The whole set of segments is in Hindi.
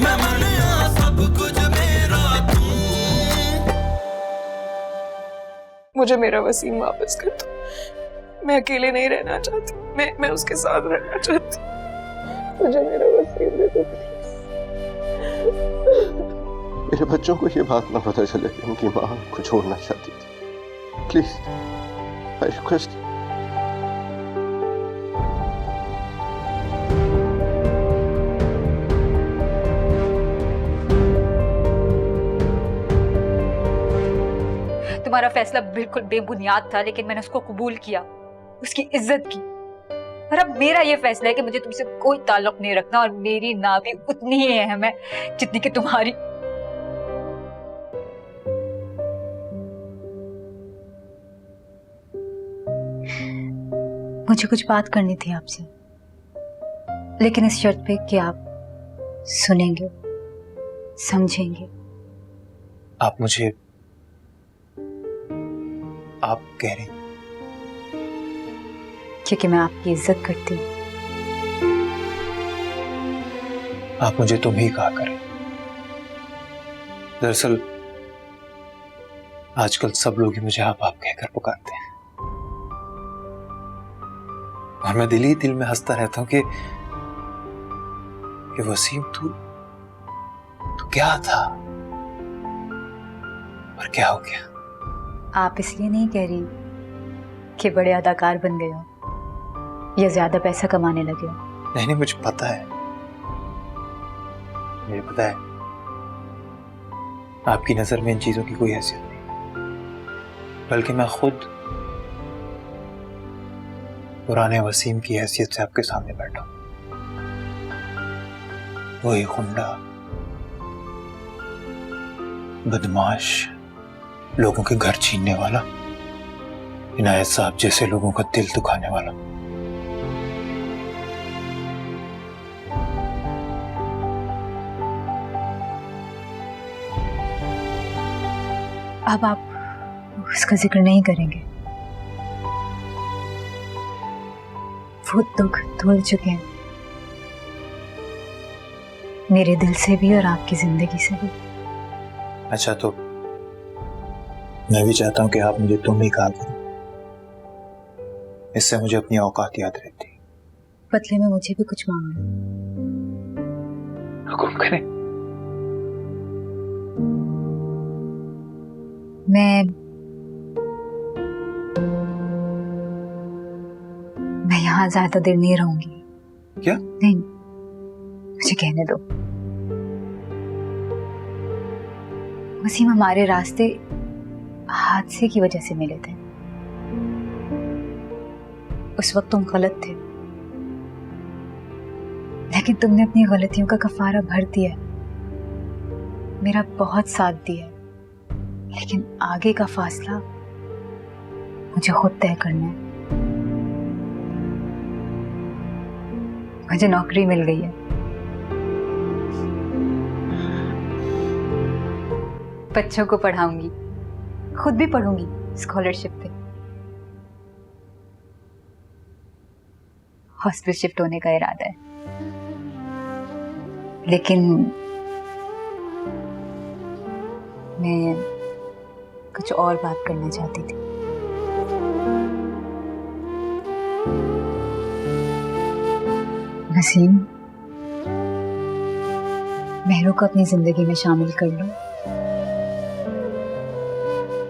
मैं मनिया सब कुछ मेरा तू। मुझे मेरा वसीम वापस कर दो, मैं अकेले नहीं रहना चाहती, मैं उसके साथ रहना चाहती। मुझे मेरा वसीम दे दो प्लीज। मेरे बच्चों को ये बात ना पता चले कि उनकी माँ उनको छोड़ना चाहती थी। Please I request. तुम्हारा फैसला बिल्कुल बेबुनियाद था, लेकिन मैंने उसको कबूल किया, उसकी इज्जत की। और अब मेरा ये फैसला है कि मुझे तुमसे कोई ताल्लुक नहीं रखना, और मेरी ना भी उतनी ही अहम है जितनी कि तुम्हारी। मुझे कुछ बात करनी थी आपसे, लेकिन इस शर्त पे कि आप सुनेंगे, समझेंगे। आप मुझे आप कह रही, क्योंकि मैं आपकी इज्जत करती हूँ। आप मुझे तुम ही कहा करें। दरअसल आजकल सब लोग ही मुझे आप कहकर पुकारते हैं, और मैं दिल ही दिल में हंसता रहता हूं कि वसीम तू क्या था और क्या हो गया। आप इसलिए नहीं कह रही कि बड़े अदाकार बन गए हो या ज्यादा पैसा कमाने लगे हो। नहीं, मुझे पता है, मुझे पता है आपकी नजर में इन चीजों की कोई हैसियत नहीं, बल्कि मैं खुद पुराने वसीम की हैसियत से आपके सामने बैठा हूं। वही गुंडा, बदमाश, लोगों के घर छीनने वाला, इनायत साहब जैसे लोगों का दिल दुखाने वाला। अब आप उसका जिक्र नहीं करेंगे, वो दुख धुल चुके हैं मेरे दिल से भी और आपकी जिंदगी से भी। अच्छा, तो मैं भी चाहता हूं कि आप मुझे तुम ही कहा करो, इससे मुझे अपनी औकात याद रहती। बदले में मुझे भी कुछ मांग लो। हुक्म करें। मैं यहाँ ज्यादा देर नहीं रहूंगी। क्या? नहीं, मुझे कहने दो। वसीम, हमारे रास्ते हादसे की वजह से मिले थे। उस वक्त तुम गलत थे, लेकिन तुमने अपनी गलतियों का कफारा भर दिया, मेरा बहुत साथ दिया, लेकिन आगे का फासला मुझे खुद तय करना है। मुझे नौकरी मिल गई है, बच्चों को पढ़ाऊंगी, खुद भी पढ़ूंगी स्कॉलरशिप पे। हॉस्टल शिफ्ट होने का इरादा है, लेकिन मैं कुछ और बात करना चाहती थी। वसीम, मेहरू को अपनी जिंदगी में शामिल कर लो।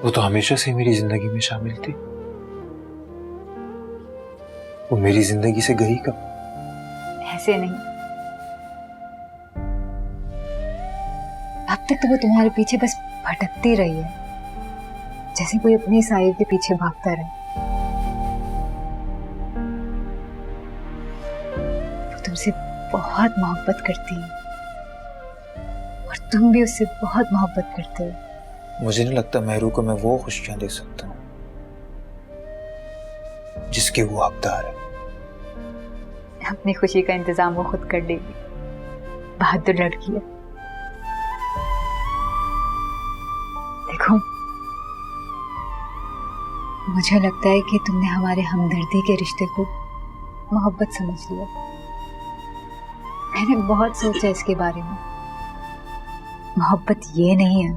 वो तो हमेशा से मेरी जिंदगी में शामिल थी। वो मेरी जिंदगी से गई कब? ऐसे नहीं, अब तक तो वो तुम्हारे पीछे बस भटकती रही है, जैसे कोई अपने साये के पीछे भागता रहे। वो तुमसे बहुत मोहब्बत करती है और तुम भी उससे बहुत मोहब्बत करते हो। मुझे नहीं लगता मेहरू को मैं वो खुशियां दे सकता हूं जिसकी वो हकदार है। अपनी खुशी का इंतजाम वो खुद कर लेगी, बहादुर लड़की है। देखो, मुझे लगता है कि तुमने हमारे हमदर्दी के रिश्ते को मोहब्बत समझ लिया। मैंने बहुत सोचा इसके बारे में, मोहब्बत ये नहीं है।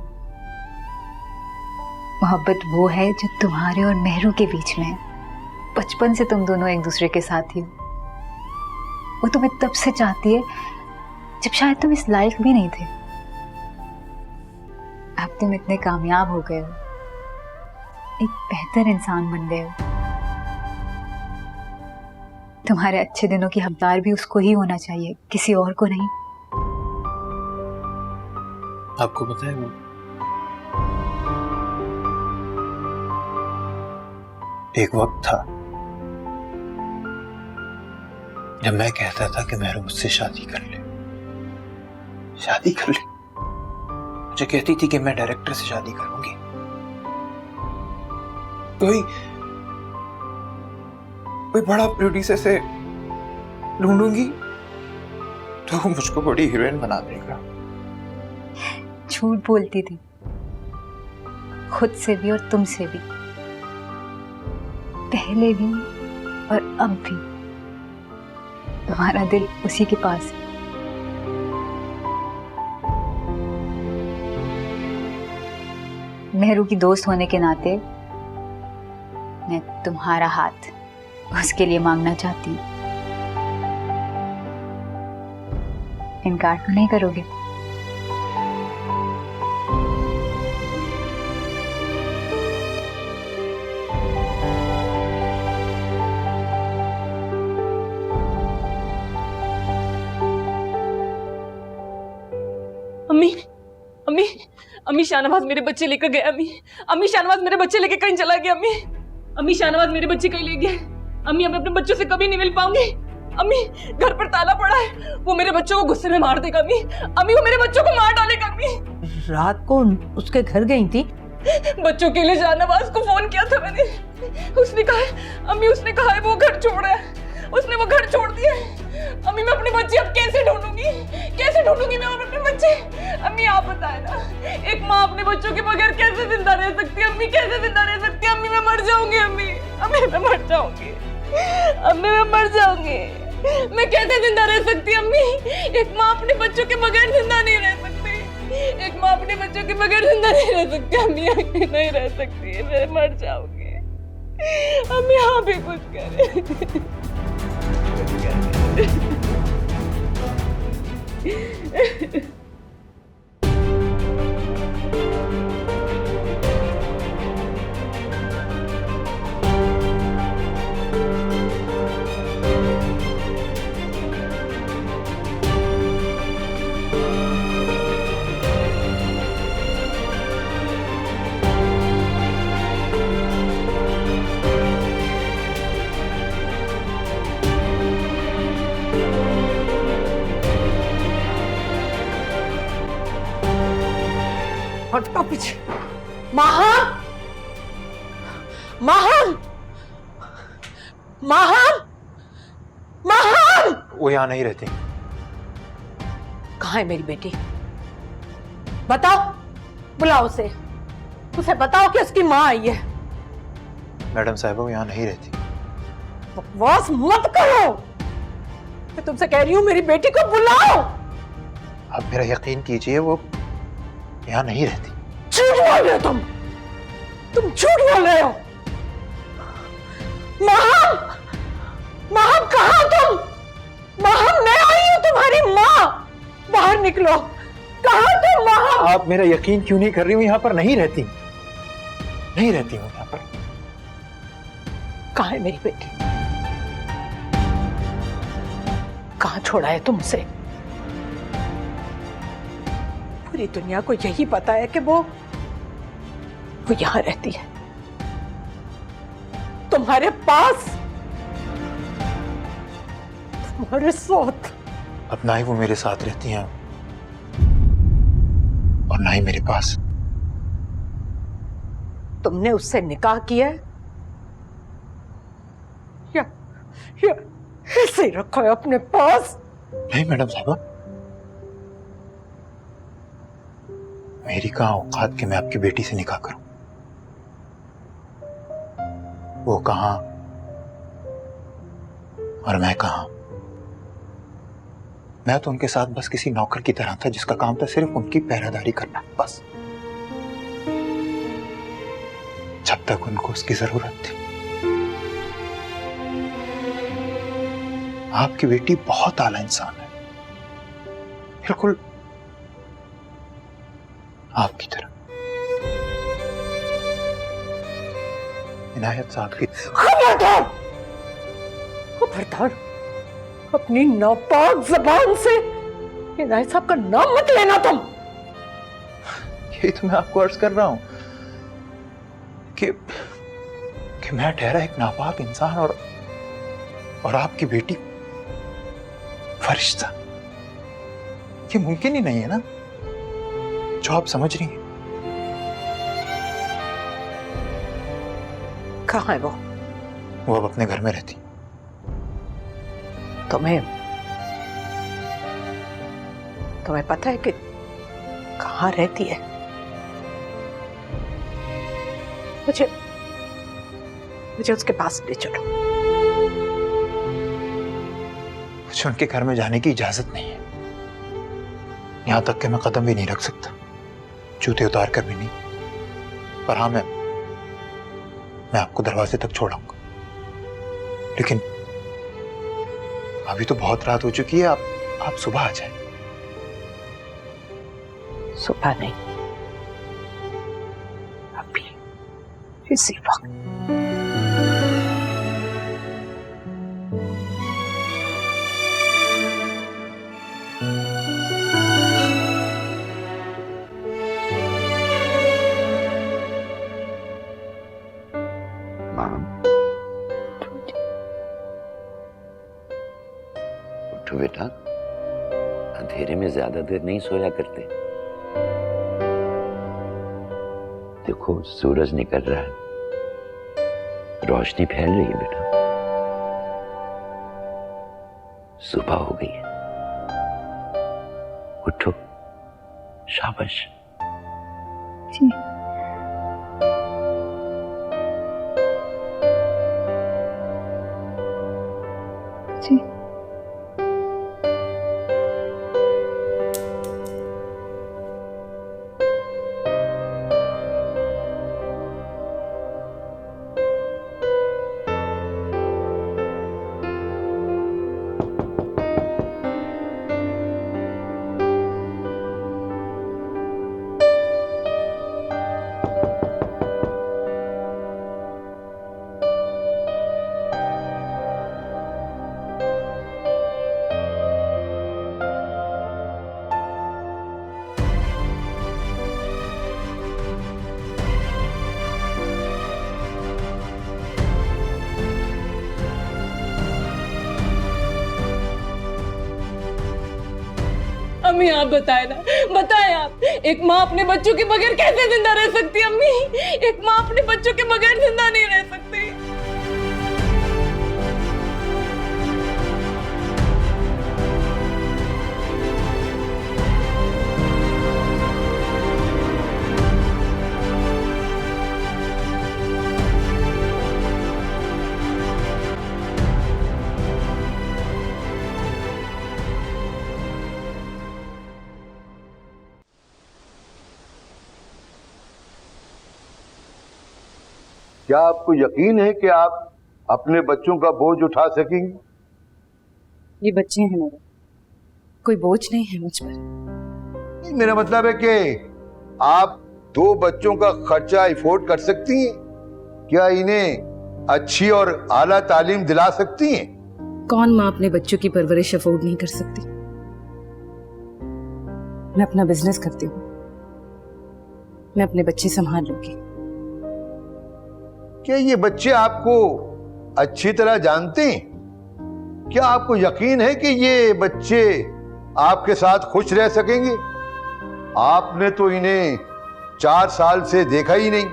मोहब्बत वो है जो तुम्हारे और मेहरू के बीच में है। बचपन से तुम दोनों एक दूसरे के साथ ही हो। वो तुम्हें तब से चाहती है जब शायद तुम इस लायक भी नहीं थे। अब तुम इतने कामयाब हो गए हो, एक बेहतर इंसान बन गए हो। तुम्हारे अच्छे दिनों की हकदार भी उसको ही होना चाहिए, किसी और को नहीं। आपको पता है, वो एक वक्त था जब मैं कहता था कि मेहरू मुझसे शादी कर ले, शादी कर ले। मुझे कहती थी कि मैं डायरेक्टर से शादी करूंगी, कोई बड़ा प्रोड्यूसर से ढूंढूंगी तो वो मुझको बड़ी हीरोइन बना देगा। झूठ बोलती थी, खुद से भी और तुमसे भी, पहले भी और अब भी। तुम्हारा दिल उसी के पास है। मेहरू की दोस्त होने के नाते मैं तुम्हारा हाथ उसके लिए मांगना चाहती हूँ। इनकार तो नहीं करोगे? अम्मी अम्मी अम्मी, शाहनवाज मेरे बच्चे लेकर गया। अम्मी शाहनवाज मेरे बच्चे लेके कहीं चला गया। अम्मी शाहनवाज मेरे बच्चे कहीं ले गया। अम्मी, मैं अपने बच्चों से कभी नहीं मिल पाऊंगी। अम्मी, घर पर ताला पड़ा है, वो मेरे बच्चों को गुस्से में मार देगा। अम्मी, वो मेरे बच्चों को मार डालेगा। अम्मी, रात को उसके घर गई थी? बच्चों के लिए शाहनवाज को फोन किया था मैंने। उसने कहा है अम्मी, उसने कहा है वो घर छोड़ रहा है, उसने वो घर छोड़ दिया है। अम्मी, मैं अपने बच्चे अब कैसे ढूंढूंगी मैं अपने बच्चे? अम्मी, आप बताए ना, एक माँ अपने बच्चों के बगैर कैसे जिंदा रह सकती है? अम्मी, कैसे जिंदा रह सकती है? अम्मी, मैं मर जाऊंगी। अम्मी, मैं मर जाऊंगी। अम्मी, मैं मर जाऊंगी। मैं कैसे जिंदा रह सकती? अम्मी, एक माँ अपने बच्चों के बगैर जिंदा नहीं रह सकती। एक माँ अपने बच्चों के बगैर जिंदा नहीं रह सकती। अम्मी, नहीं रह सकती, मैं मर जाऊंगी। अम्मी, हाँ भी कुछ करे। हटो पीछे। महा, महा, महा, महा। वो यहाँ नहीं रहती। कहाँ है मेरी बेटी? बताओ, बुलाओ उसे बताओ कि उसकी माँ आई है। मैडम साहिबा, वो यहाँ नहीं रहती। बकवास मत करो, मैं तुमसे कह रही हूँ मेरी बेटी को बुलाओ। आप मेरा यकीन कीजिए, वो यहाँ नहीं रहती। झूठ बोल रहे हो तुम झूठ बोल रहे हो। महम, महम, कहाँ तुम? महम, मैं आई हूँ तुम्हारी माँ, बाहर निकलो। कहाँ तुम महम? आप मेरा यकीन क्यों नहीं कर रही हूँ? यहाँ पर नहीं रहती हूँ यहाँ पर। कहाँ है मेरी बेटी? कहाँ छोड़ा है तुमसे? पूरी दुनिया को यही पता है कि वो यहाँ रहती है, तुम्हारे पास, तुम्हारे साथ। अब ना ही वो मेरे साथ रहती हैं और ना ही मेरे पास। तुमने उससे निकाह किया है या ऐसे ही रखा है अपने पास? नहीं मैडम साहबा, मेरी कहाँ औकात कि मैं आपकी बेटी से निकाह करूं। वो कहाँ और मैं कहाँ, मैं तो उनके साथ बस किसी नौकर की तरह था जिसका काम था सिर्फ उनकी पहरेदारी करना, बस। जब तक उनको उसकी जरूरत थी। आपकी बेटी बहुत आला इंसान है, बिल्कुल आपकी तरह। इनायत साहब की खबरदार, खबरदार, अपनी नापाक जबान से इनायत साहब का नाम मत लेना तुम। यही तो मैं आपको अर्ज कर रहा हूं कि मैं ठहरा एक नापाक इंसान और आपकी बेटी फरिश्ता। ये मुमकिन ही नहीं है ना, जो आप समझ रही हैं। कहाँ है वो अब अपने घर में रहती। तुम्हें पता है कि कहाँ रहती है? मुझे उसके पास ले चलो। मुझे उनके घर में जाने की इजाजत नहीं है, यहां तक कि मैं कदम भी नहीं रख सकता, जूते उतार कर भी नहीं। पर हाँ, मैं आपको दरवाजे तक छोड़ाऊंगा, लेकिन अभी तो बहुत रात हो चुकी है। आप सुबह आ जाएं। सुबह नहीं, अभी इसी वक्त। उठो बेटा, अंधेरे में ज्यादा देर नहीं सोया करते। देखो सूरज निकल रहा है, रोशनी फैल रही है बेटा, सुबह हो गई है। उठो, शाबाश। जी। जी। अम्मी आप बताए ना, बताएं आप, एक माँ अपने बच्चों के बगैर कैसे जिंदा रह सकती है? अम्मी, एक माँ अपने बच्चों के बगैर जिंदा नहीं रह सकती। क्या आपको यकीन है कि आप अपने बच्चों का बोझ उठा सकेंगे? ये बच्चे हैं मेरे, कोई बोझ नहीं है मुझ पर। मेरा मतलब है कि आप 2 बच्चों का खर्चा अफोर्ड कर सकती हैं? क्या इन्हें अच्छी और आला तालीम दिला सकती हैं? कौन माँ अपने बच्चों की परवरिश अफोर्ड नहीं कर सकती? मैं अपना बिजनेस करती हूँ, मैं अपने बच्चे संभाल लूंगी। क्या ये बच्चे आपको अच्छी तरह जानते हैं? क्या आपको यकीन है कि ये बच्चे आपके साथ खुश रह सकेंगे? आपने तो इन्हें 4 साल से देखा ही नहीं।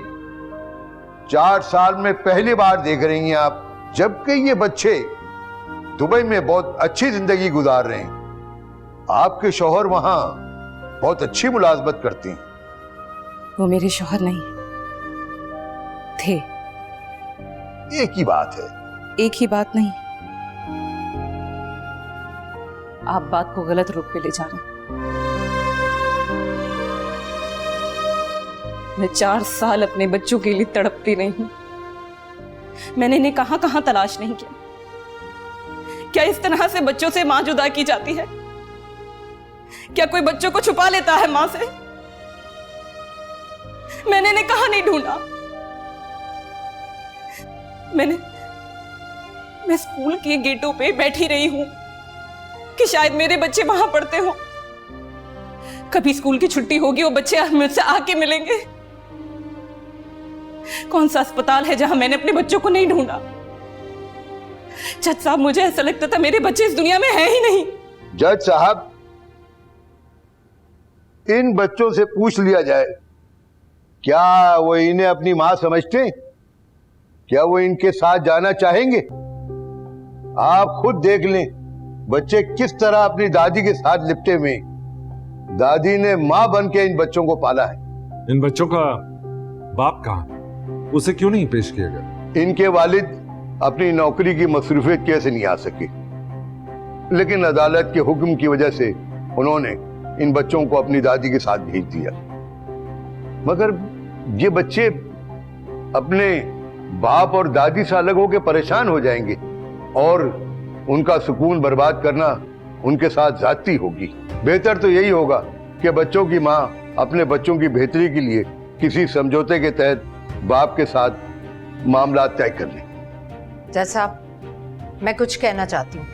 4 साल में पहली बार देख रही हैं आप, जबकि ये बच्चे दुबई में बहुत अच्छी जिंदगी गुजार रहे हैं। आपके शौहर वहां बहुत अच्छी मुलाजमत करती हैं। वो मेरे शौहर नहीं थे। एक ही बात है। एक ही बात नहीं, आप बात को गलत रूप पे ले जा रहे हैं। मैं 4 साल अपने बच्चों के लिए तड़पती रही हूं। मैंने इन्हें कहां कहां तलाश नहीं किया। क्या इस तरह से बच्चों से मां जुदा की जाती है? क्या कोई बच्चों को छुपा लेता है मां से? मैंने इन्हें कहां नहीं ढूंढा। मैं स्कूल के गेटों पे बैठी रही हूं कि शायद मेरे बच्चे वहां पढ़ते हो। कभी स्कूल की छुट्टी होगी, वो बच्चे मुझसे आके मिलेंगे। कौन सा अस्पताल है जहां मैंने अपने बच्चों को नहीं ढूंढा? जज साहब, मुझे ऐसा लगता था मेरे बच्चे इस दुनिया में हैं ही नहीं। जज साहब, इन बच्चों से पूछ लिया जाए, क्या वो इन्हें अपनी मां समझते हैं? क्या वो इनके साथ जाना चाहेंगे? आप खुद देख लें, बच्चे किस तरह अपनी दादी के साथ लिपटे हुए। दादी ने मां बन के इन बच्चों को पाला है। इन बच्चों का बाप कहां? उसे क्यों नहीं पेश किया गया? इनके वालिद अपनी नौकरी की मसरूफियत कैसे नहीं आ सके, लेकिन अदालत के हुक्म की वजह से उन्होंने इन बच्चों को अपनी दादी के साथ भेज दिया। मगर ये बच्चे अपने बाप और दादी से अलग होकर परेशान हो जाएंगे और उनका सुकून बर्बाद करना उनके साथ ज्यादती होगी। बेहतर तो यही होगा कि बच्चों की मां अपने बच्चों की बेहतरी के लिए किसी समझौते के तहत बाप के साथ मामला तय कर ले। जज साहब, मैं कुछ कहना चाहती हूँ।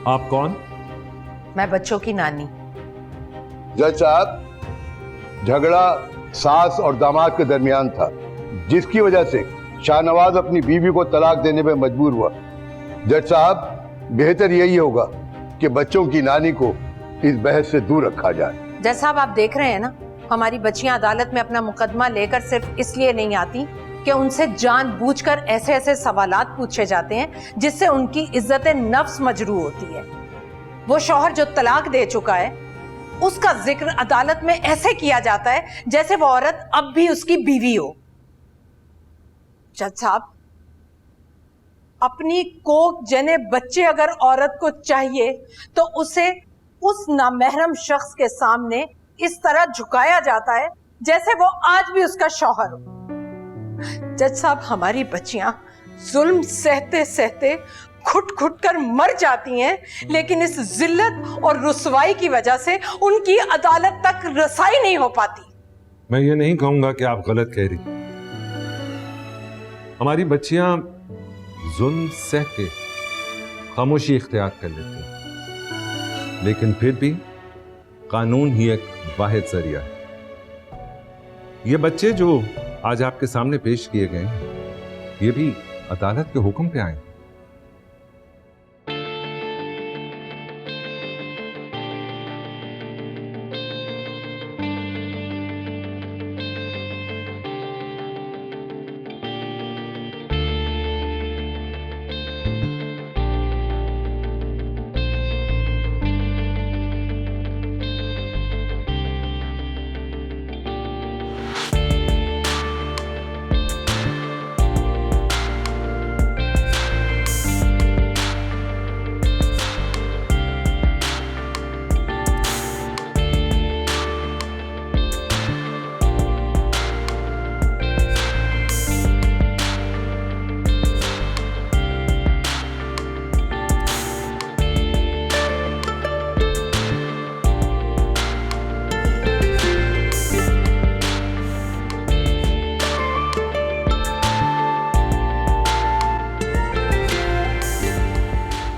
आप कौन? मैं बच्चों की नानी। जज साहब, झगड़ा सास और दामाद के दरमियान था, जिसकी वजह से शाहनवाज अपनी बीवी को तलाक देने में मजबूर हुआ। जज साहब, बेहतर यही होगा कि बच्चों की नानी को इस बहस से दूर रखा जाए। जज साहब, आप देख रहे हैं ना, हमारी बच्चियां अदालत में अपना मुकदमा लेकर सिर्फ इसलिए नहीं आती कि उनसे जानबूझकर ऐसे ऐसे सवालात पूछे जाते हैं जिससे उनकी इज्जत नफ्स मजरू होती है। वो शौहर जो तलाक दे चुका है, उसका जिक्र अदालत में ऐसे किया जाता है जैसे वो औरत अब भी उसकी बीवी हो। जज साहब, अपनी कोख जने बच्चे अगर औरत को चाहिए तो उसे उस नामहरम शख्स के सामने इस तरह झुकाया जाता है जैसे वो आज भी उसका शौहर हो। जज साहब, हमारी बच्चियां जुल्म सहते सहते घुट घुट कर मर जाती हैं, लेकिन इस जिल्लत और रुसवाई की वजह से उनकी अदालत तक रसाई नहीं हो पाती। मैं ये नहीं कहूंगा कि आप गलत कह रही। हमारी बच्चियां जुल्म सह के खामोशी इख्तियार कर लेती हैं, लेकिन फिर भी कानून ही एक वाहिद जरिया है। ये बच्चे जो आज आपके सामने पेश किए गए हैं, ये भी अदालत के हुक्म पे आए।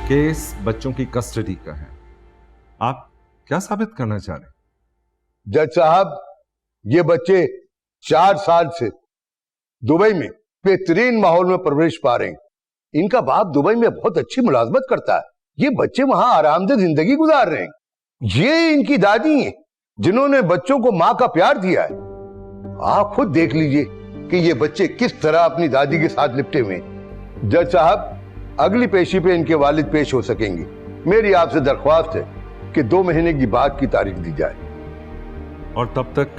केस बच्चों की कस्टडी का है। आप क्या साबित करना चाह रहे हैं? जज साहब, ये बच्चे 4 साल से दुबई में बेहतरीन माहौल में परवरिश पा रहे हैं। इनका बाप दुबई में बहुत अच्छी मुलाजमत करता है। ये बच्चे वहां आरामदेह जिंदगी गुजार रहे हैं। ये इनकी दादी हैं जिन्होंने बच्चों को मां का प्यार दिया है। आप खुद देख लीजिए कि ये बच्चे किस तरह अपनी दादी के साथ लिपटे हुए हैं। जज साहब, अगली पेशी पे इनके वालिद पेश हो सकेंगे। मेरी आपसे दरख्वास्त है कि 2 महीने की बाद की तारीख दी जाए। और तब तक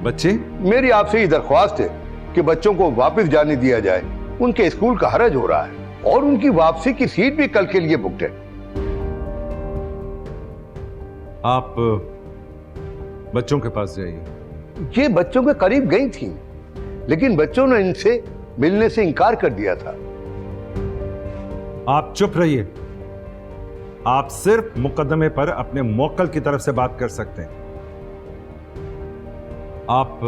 बच्चे? मेरी आपसे ये दरख्वास्त है कि बच्चों को वापस जाने दिया जाए। उनके स्कूल का हरज हो रहा है और उनकी वापसी की सीट भी कल के लिए बुकड है। आप बच्चों के पास जाइए। ये बच्चों के करीब गई थी, लेकिन बच्चों ने इनसे मिलने से इनकार कर दिया था। आप चुप रहिए। आप सिर्फ मुकदमे पर अपने मौक्कल की तरफ से बात कर सकते हैं। आप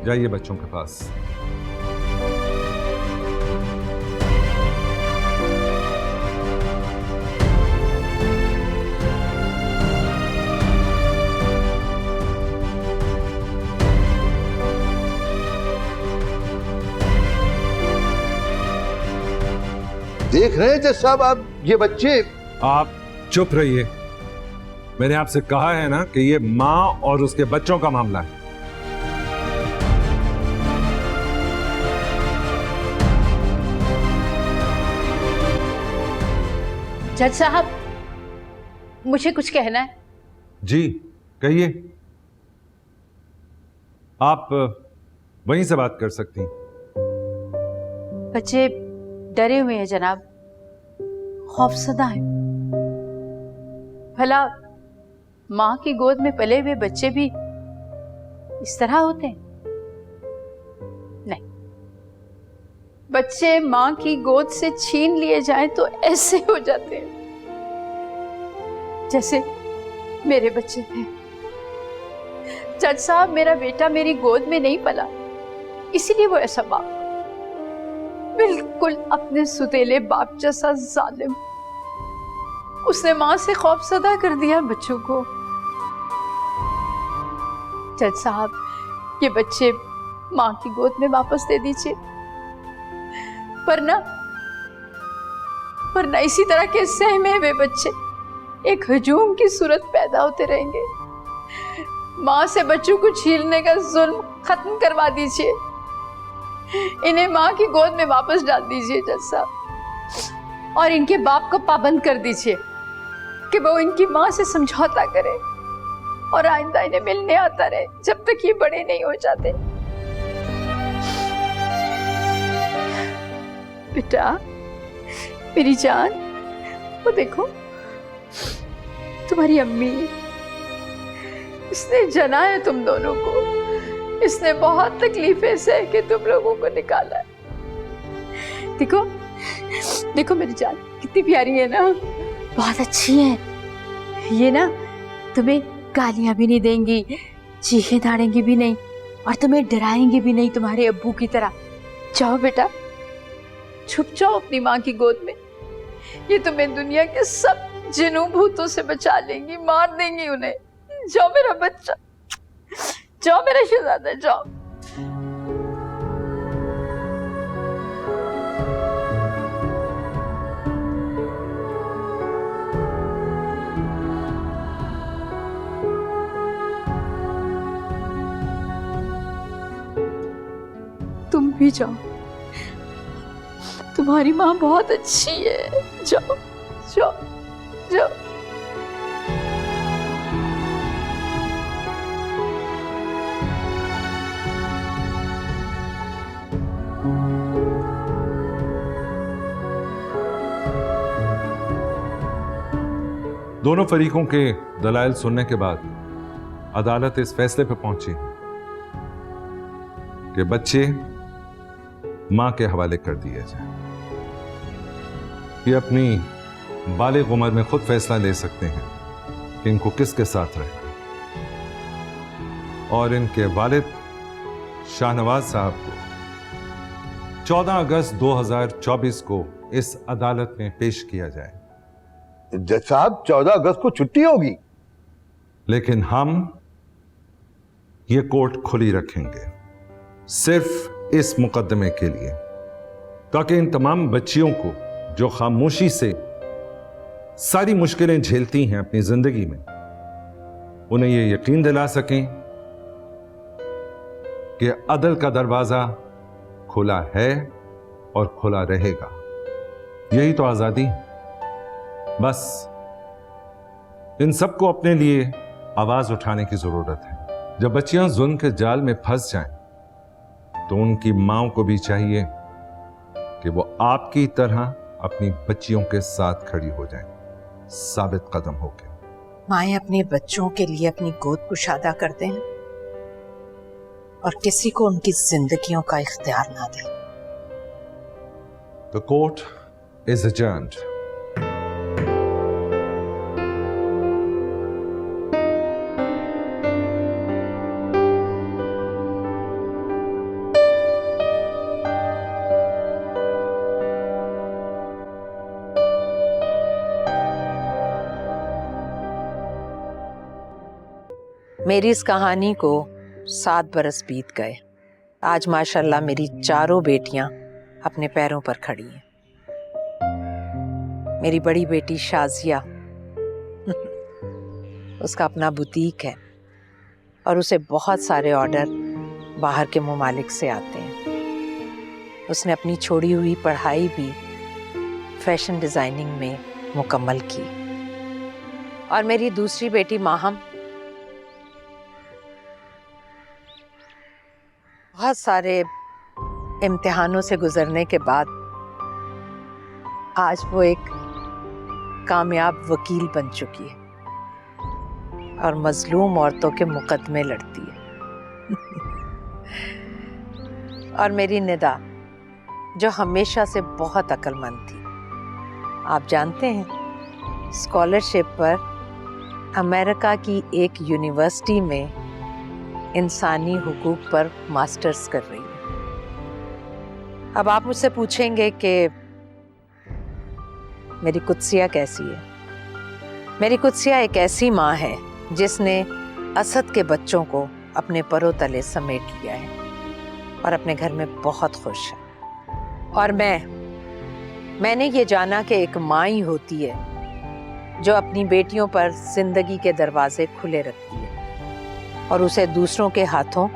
जाइए बच्चों के पास। देख रहे हैं जज साहब, आप ये बच्चे। आप चुप रहिए। मैंने आपसे कहा है ना कि ये मां और उसके बच्चों का मामला है। जज साहब, मुझे कुछ कहना है। जी कहिए। आप वहीं से बात कर सकती हैं। बच्चे डरे हुए हैं जनाब, खौफसदा है। भला माँ की गोद में पले हुए बच्चे भी इस तरह होते हैं? नहीं, बच्चे माँ की गोद से छीन लिए जाएं तो ऐसे हो जाते हैं जैसे मेरे बच्चे हैं। जज साहब, मेरा बेटा मेरी गोद में नहीं पला, इसीलिए वो ऐसा बाप, बिल्कुल अपने सुतेले बाप जैसा जालिम। उसने मां से खौफसदा कर दिया बच्चों को। जज साहब, ये बच्चे मां की गोद में वापस दे दीजिए, वरना इसी तरह के सहमे हुए बच्चे एक हजूम की सूरत पैदा होते रहेंगे। मां से बच्चों को छीनने का जुल्म खत्म करवा दीजिए, इन्हें मां की गोद में वापस डाल दीजिए जज साहब, और इनके बाप को पाबंद कर दीजिए कि वो इनकी मां से समझौता करे और आइंदा इन्हें मिलने आता रहे जब तक ये बड़े नहीं हो जाते। बेटा, मेरी जान, वो देखो तुम्हारी अम्मी, इसने जना है तुम दोनों को, इसने बहुत तकलीफें सह के तुम लोगों को निकाला है। देखो देखो मेरी जान, कितनी प्यारी है ना, बहुत अच्छी है ये ना, तुम्हें गालियां भी नहीं देंगी, चीखें दाड़ेंगी भी नहीं, और तुम्हें डराएंगी भी नहीं तुम्हारे अब्बू की तरह। जाओ बेटा, छुप जाओ अपनी माँ की गोद में, ये तुम्हें दुनिया के सब जिन्नों भूतों से बचा लेंगी, मार देंगी उन्हें। जाओ मेरा बच्चा, जाओ मेरा शहजादा, जाओ। तुम भी जाओ, तुम्हारी माँ बहुत अच्छी है, जाओ जाओ जाओ। दोनों फरीकों के दलाइल सुनने के बाद अदालत इस फैसले पर पहुंची कि बच्चे मां के हवाले कर दिए जाए। ये अपनी बालिग उम्र में खुद फैसला ले सकते हैं कि इनको किसके साथ रहे, और इनके वालिद शाहनवाज साहब को 14 अगस्त 2024 को इस अदालत में पेश किया जाए। जज साहब, 14 अगस्त को छुट्टी होगी, लेकिन हम ये कोर्ट खुली रखेंगे सिर्फ इस मुकदमे के लिए, ताकि इन तमाम बच्चियों को जो खामोशी से सारी मुश्किलें झेलती हैं अपनी जिंदगी में, उन्हें ये यकीन दिला सकें कि अदल का दरवाजा खुला है और खुला रहेगा। यही तो आजादी है। बस इन सबको अपने लिए आवाज उठाने की जरूरत है। जब बच्चियां जुल्म के जाल में फंस जाएं, तो उनकी माओं को भी चाहिए कि वो आपकी तरह अपनी बच्चियों के साथ खड़ी हो जाएं, साबित कदम होकर। माएं अपने बच्चों के लिए अपनी गोद कुशादा करते हैं और किसी को उनकी जिंदगियों का इख्तियार ना दें। The court is adjourned. मेरी इस कहानी को 7 बरस बीत गए। आज माशाल्लाह मेरी चारों बेटियां अपने पैरों पर खड़ी हैं। मेरी बड़ी बेटी शाजिया उसका अपना बुटीक है और उसे बहुत सारे ऑर्डर बाहर के ममालिक से आते हैं। उसने अपनी छोड़ी हुई पढ़ाई भी फैशन डिजाइनिंग में मुकम्मल की। और मेरी दूसरी बेटी माहम बहुत सारे इम्तिहानों से गुजरने के बाद आज वो एक कामयाब वकील बन चुकी है और मजलूम औरतों के मुकदमे लड़ती है। और मेरी निदा जो हमेशा से बहुत अक्लमंद थी। आप जानते हैं स्कॉलरशिप पर अमेरिका की एक यूनिवर्सिटी में इंसानी हुकूक पर मास्टर्स कर रही है। अब आप मुझसे पूछेंगे कि मेरी कुद्सिया कैसी है। मेरी कुद्सिया एक ऐसी माँ है जिसने असद के बच्चों को अपने परों तले समेट लिया है और अपने घर में बहुत खुश है। और मैंने ये जाना कि एक माँ ही होती है जो अपनी बेटियों पर जिंदगी के दरवाजे खुले रखती है और उसे दूसरों के हाथों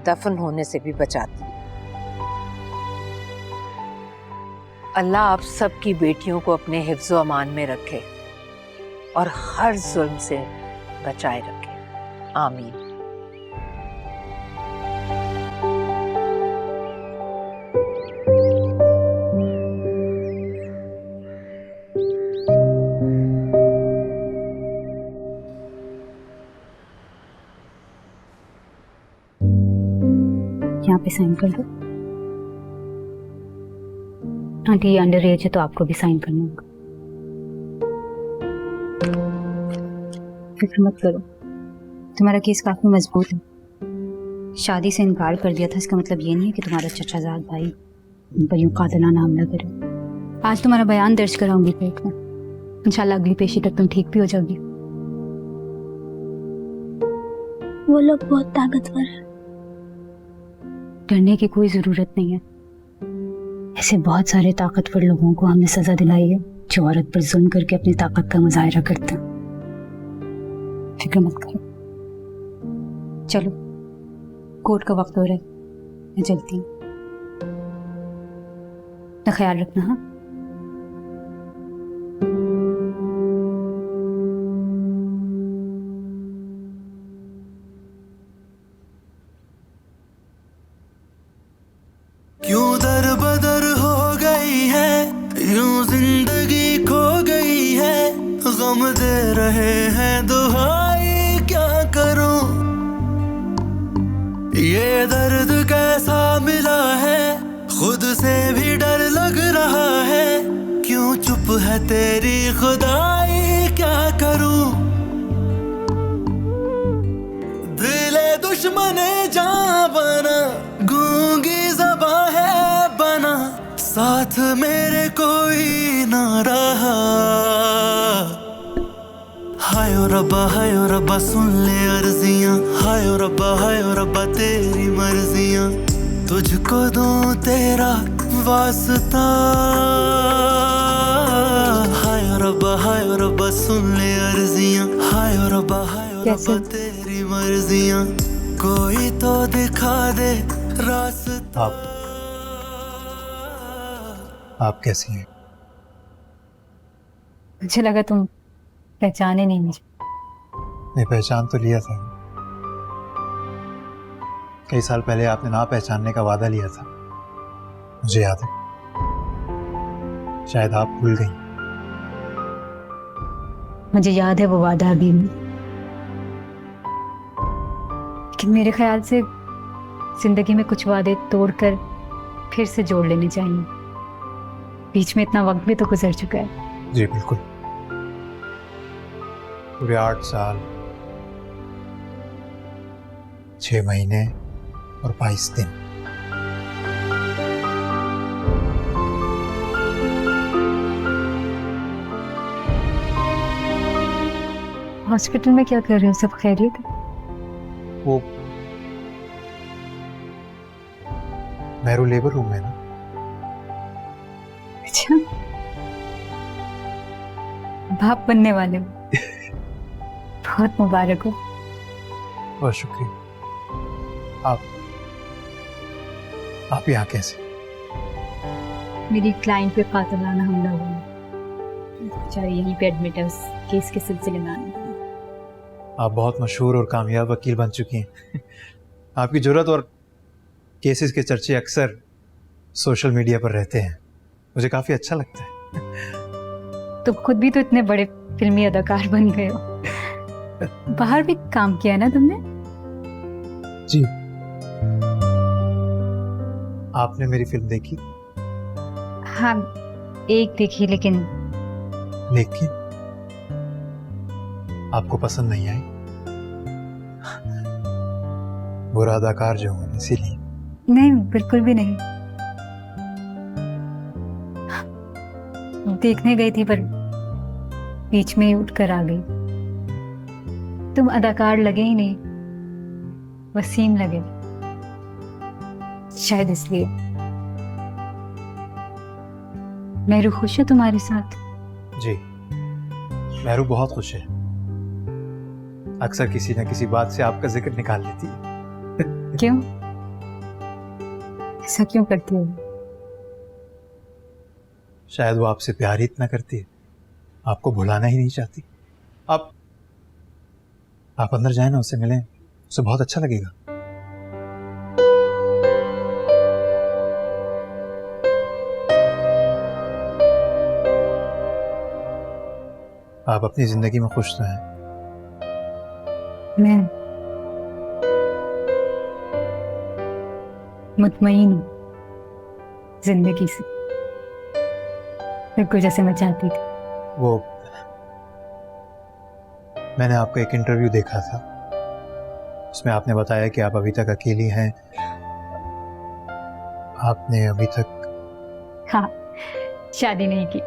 दफन होने से भी बचाती है। अल्लाह आप सबकी बेटियों को अपने हिफ्ज़ो अमान में रखे और हर जुल्म से बचाए रखे। आमीन। यहाँ पे साइन कर दो। आंटी अंडर एज है तो आपको भी साइन करना होगा। फिक्र मत करो, तुम्हारा केस काफी मजबूत है। शादी से इनकार कर दिया था, इसका मतलब ये नहीं है कि तुम्हारा चचाजाद भाई उन पर यूं कातिलाना हमला करे। आज तुम्हारा बयान दर्ज कराऊंगी कोर्ट में। इंशाल्लाह अगली पेशी तक तुम ठीक भी हो जाओगी। वो लोग बहुत ताकतवर है। डरने की कोई जरूरत नहीं है। ऐसे बहुत सारे ताकतवर लोगों को हमने सजा दिलाई है जो औरत पर जुल्म करके अपनी ताकत का मुजाहिरा करते हैं। फिक्र मत करो। चलो, कोर्ट का वक्त हो रहा है, मैं चलती हूँ। अपना ख्याल रखना। हाँ, क्यों दर बदर हो गई है, यूं जिंदगी खो गई है। गम दे रहे हैं दुहाई क्या करूं, ये दर्द कैसा मिला है, खुद से भी डर लग रहा है। क्यों चुप है तेरी खुदाई क्या करूं, दिले दुश्मने जान बना, गूंगी ज़बां है बना, साथ मेरे कोई ना रहा। हाय ओ रब्बा सुन ले अर्जियां, हाय ओ रब्बा तेरी मर्जियां, तुझको दूं तेरा वास्ता। हाय ओ रब्बा सुन ले अर्जियां, हाय ओ रब्बा तेरी मर्जियां, कोई तो दिखा दे रास्ता। आप कैसी हैं? मुझे लगा तुम पहचाने नहीं मुझे। मैं पहचान तो लिया था। कई साल पहले आपने ना पहचानने का वादा लिया था, मुझे याद है। शायद आप भूल गई। मुझे याद है वो वादा अभी भी, लेकिन मेरे ख्याल से जिंदगी में कुछ वादे तोड़कर फिर से जोड़ लेने चाहिए। बीच में इतना वक्त भी तो गुजर चुका है। जी बिल्कुल, पूरे 8 साल 6 महीने और 22 दिन। हॉस्पिटल में क्या कर रहे हो? सब खैरियत है? वो मेरू लेबर रूम है ना। अच्छा, बाप बनने वाले हो। बहुत मुबारक हो। बहुत शुक्रिया। आप यहाँ कैसे? मेरी क्लाइंट पे कातिलाना हमला हुआ, बेचारी यहीं पे एडमिट है, उस केस के सिलसिले में आने। आप बहुत मशहूर और कामयाब वकील बन चुकी हैं। आपकी जरूरत और केसेस के चर्चे अक्सर सोशल मीडिया पर रहते हैं, मुझे काफी अच्छा लगता है। तुम खुद भी तो इतने बड़े फिल्मी अदाकार बन गए हो। बाहर भी काम किया ना तुमने? जी। आपने मेरी फिल्म देखी? हाँ, एक देखी, लेकिन आपको पसंद नहीं आई? बुरा अदाकार जो हूं इसीलिए? नहीं, बिल्कुल भी नहीं। देखने गई थी पर बीच में ही उठकर आ गई। तुम अदाकार लगे ही नहीं, वसीम लगे, शायद इसलिए। मेरू खुश है तुम्हारे साथ? जी, मेहरू बहुत खुश है। अक्सर किसी न किसी बात से आपका जिक्र निकाल लेती है। क्यों? ऐसा क्यों करती हो? शायद वो आपसे प्यार ही इतना करती है, आपको भुलाना ही नहीं चाहती। आप अंदर जाए ना, उससे मिलें, उसे बहुत अच्छा लगेगा। आप अपनी जिंदगी में खुश तो हैं? मैं मुतमईन हूँ जिंदगी से, बिल्कुल जैसे मैं चाहती थी। वो मैंने आपका एक इंटरव्यू देखा था, उसमें आपने बताया कि आप अभी तक अकेली हैं। आपने अभी तक? हाँ, शादी नहीं की।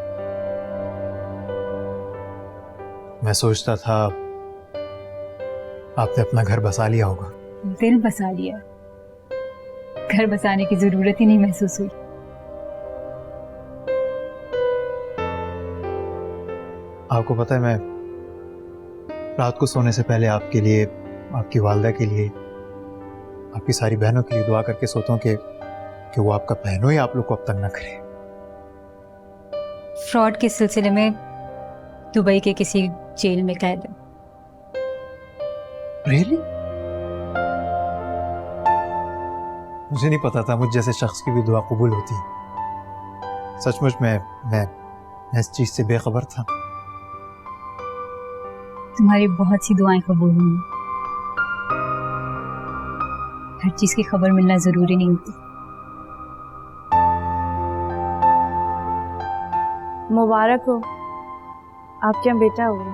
मैं सोचता था आपने अपना घर बसा लिया होगा। दिल बसा लिया, घर बसाने की जरूरत ही नहीं महसूस हुई। आपको पता है, मैं रात को सोने से पहले आपके लिए, आपकी वालदा के लिए, आपकी सारी बहनों के लिए दुआ करके सोता हूँ कि वो आपका बहनों ही आप लोग को अब तंग न करे। फ्रॉड के सिलसिले में दुबई के किसी जेल में कैद है। रियली? मुझे नहीं पता था मुझ जैसे शख्स की भी दुआ कबूल होती है। सचमुच मैं इस चीज से बेखबर था। तुम्हारी बहुत सी दुआएं कबूल हुई। हर चीज की खबर मिलना जरूरी नहीं होती। मुबारक हो, आपके यहाँ बेटा हुआ।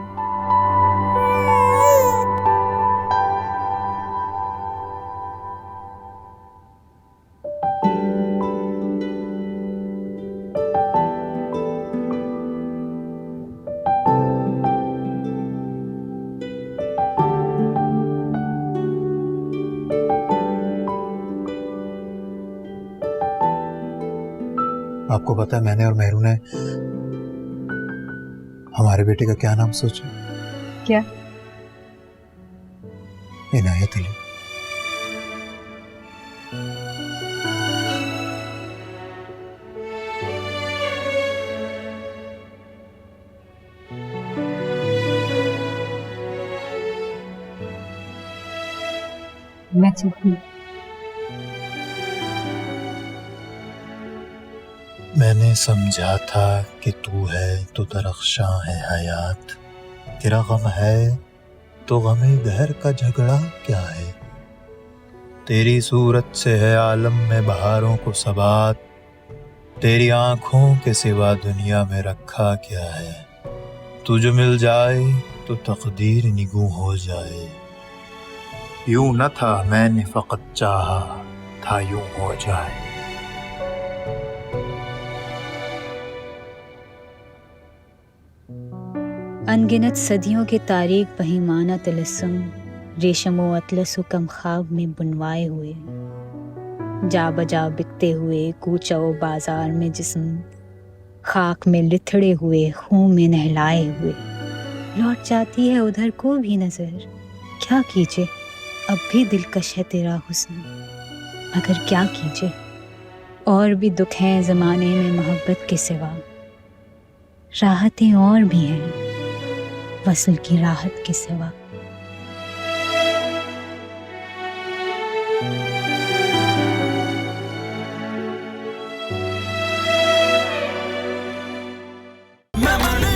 आपको पता है, मैंने और मेहरू ने हमारे बेटे का क्या नाम सोचा? क्या? इनायत अली। मैं चुप हूँ। मैंने समझा था कि तू है तो दरख्शां है हयात, तेरा गम है तो गमे दहर का झगड़ा क्या है। तेरी सूरत से है आलम में बहारों को सबात, तेरी आंखों के सिवा दुनिया में रखा क्या है। तुझे मिल जाए तो तकदीर निगू हो जाए। यूं न था मैंने फकत चाहा, था यूं हो जाए। अनगिनत सदियों के तारीख बहिमाना तलस्सुम, रेशम व अतलस व कम ख्वाब में बुनवाए हुए, जा बजा बिकते हुए कूचा व बाजार में जिस्म, खाक में लिथड़े हुए खून में नहलाए हुए, लौट जाती है उधर को भी नजर। क्या कीजिए अब भी दिलकश है तेरा हुस्न, मगर क्या कीजिए और भी दुख हैं ज़माने में मोहब्बत के सिवा। राहतें और भी हैं वस्ल की राहत के सिवा। मैं मन